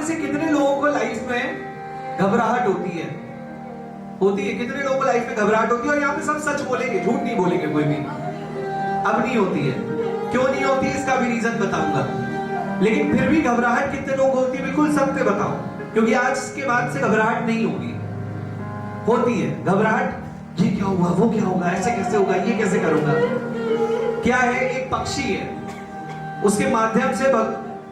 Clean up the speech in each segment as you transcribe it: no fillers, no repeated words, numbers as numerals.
में से कितने लोगों को लाइफ में घबराहट होती है? कितने लोगों को लाइफ में घबराहट होती है? और यहाँ पे सब सच बोलेंगे, झूठ नहीं बोलेंगे कोई भी। अब नहीं होती है। क्यों नहीं होती है इसका भी रीजन बताऊंगा, लेकिन फिर भी घबराहट कितने लोगों को होती है बिल्कुल सत्य बताओ, क्योंकि आज के बाद से घबराहट नहीं होगी। होती है घबराहट, ये क्या हुआ, वो क्या होगा, ऐसे कैसे होगा, ये कैसे करूंगा। क्या है, एक पक्षी है, उसके माध्यम से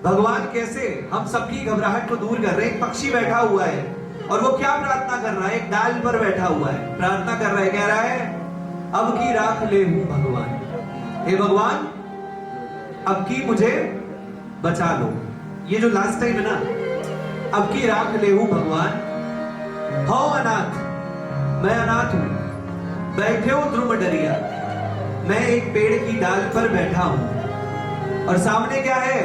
भगवान कैसे हम सबकी घबराहट को दूर कर रहे हैं। एक पक्षी बैठा हुआ है और वो क्या प्रार्थना कर रहा है? एक डाल पर बैठा हुआ है, प्रार्थना कर रहा है, कह रहा है अब की राख ले हूं भगवान, हे भगवान अब की मुझे बचा लो। ये जो लास्ट टाइम है ना, अब की राख ले हूं भगवान, हो अनाथ मैं अनाथ हूं, बैठे हो ध्रुव डरिया, मैं एक पेड़ की डाल पर बैठा हूं और सामने क्या है?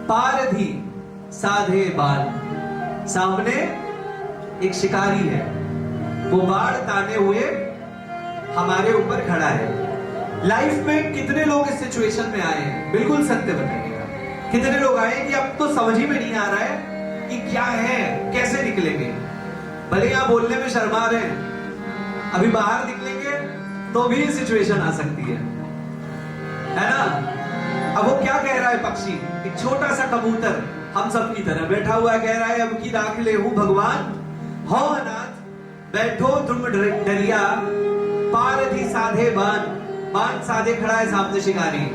पारधी साधे बाण, सामने एक शिकारी है, वो बाण ताने हुए हमारे ऊपर खड़ा है। लाइफ में कितने लोग इस सिचुएशन में आए हैं? बिल्कुल सत्य बताइएगा। कितने लोग आए कि अब तो समझ ही में नहीं आ रहा है कि क्या है, कैसे निकलेंगे। भले यहां बोलने में शर्मा रहे हैं, अभी बाहर निकलेंगे तो भी सिचुएशन आ सकती है ना। अब वो क्या कह रहा है पक्षी? एक छोटा सा कबूतर हम सब की तरह बैठा हुआ है, कह रहा है अब की राख ले हूं भगवान, हो अनाथ बैठो ध्रुव डरिया, पारधी साधे बाण, बाण साधे खड़ा है सामने शिकारी।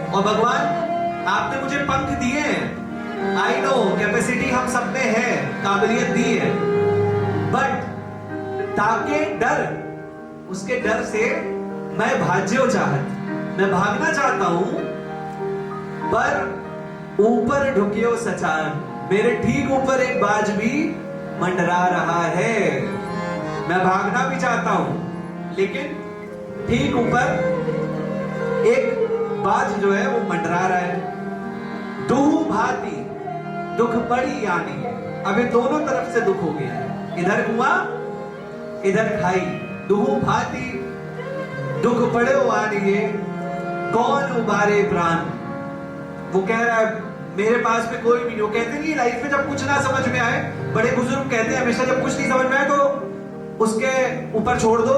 और भगवान आपने मुझे पंख दिए हैं, आई नो कैपेसिटी हम सब में है, काबिलियत दी है, बट ताके डर, उसके डर से मैं भाज्यो चाहत, मैं भागना चाहता हूं, पर ऊपर ढुकियो सचान, मेरे ठीक ऊपर एक बाज भी मंडरा रहा है। मैं भागना भी चाहता हूं, लेकिन ठीक ऊपर एक बाज जो है वो मंडरा रहा है। दुहु भाती दुख पड़ी यानी, अभी दोनों तरफ से दुख हो गया है, इधर कुआं इधर खाई, दुहु भाती दुख पड़े वानी, कौन उबारे प्राण। वो कह रहा है मेरे पास में कोई भी नहीं। वो कहते नहीं लाइफ में जब कुछ ना समझ में आए, बड़े बुजुर्ग कहते हैं हमेशा जब कुछ नहीं समझ में आए तो उसके ऊपर छोड़ दो,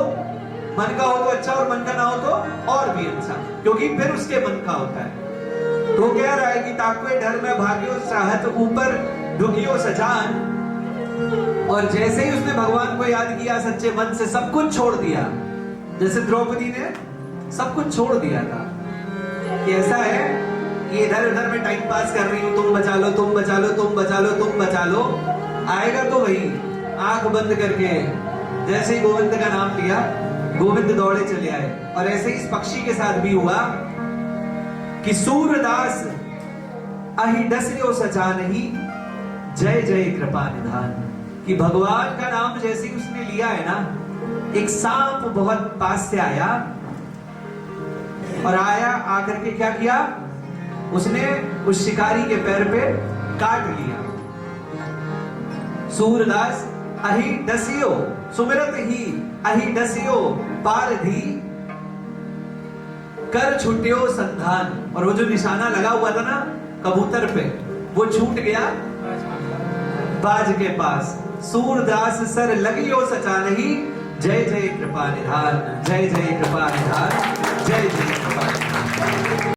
मन का हो तो अच्छा और मन का ना हो तो और भी अच्छा, क्योंकि फिर उसके मन का होता है। तो कह रहा है कि ताकवे डर में भाग्यो चाहत, ऊपर ढुकियो सजान। और जैसे ही उसने भगवान को याद किया सच्चे मन से, सब कुछ छोड़ दिया, जैसे द्रौपदी ने सब कुछ छोड़ दिया था कि ऐसा है ये इधर उधर में टाइम पास कर रही हूं, तुम बचा लो तुम बचा लो तुम बचा लो तुम बचा लो, आएगा तो वही। आंख बंद करके जैसे ही गोविंद का नाम लिया, गोविंद दौड़े चले आए। और ऐसे इस पक्षी के साथ भी हुआ कि सूरदास अहि डसयो सचा नहीं, जय जय कृपा निधान। कि भगवान का नाम जैसे ही उसने लिया है ना, एक सांप बहुत पास से आया और आकर के क्या किया, उसने उस शिकारी के पैर पे काट लिया। सूरदास अहि डसियो सुमिरत ही अहि डसियो पारधी, कर छुटियो संधान। और वो जो निशाना लगा हुआ था ना कबूतर पे, वो छूट गया बाज के पास। सूरदास सर लगियो सचा नहीं, जय जय कृपा निधान, जय जय कृपा निधान, जय जय कृपा निधान।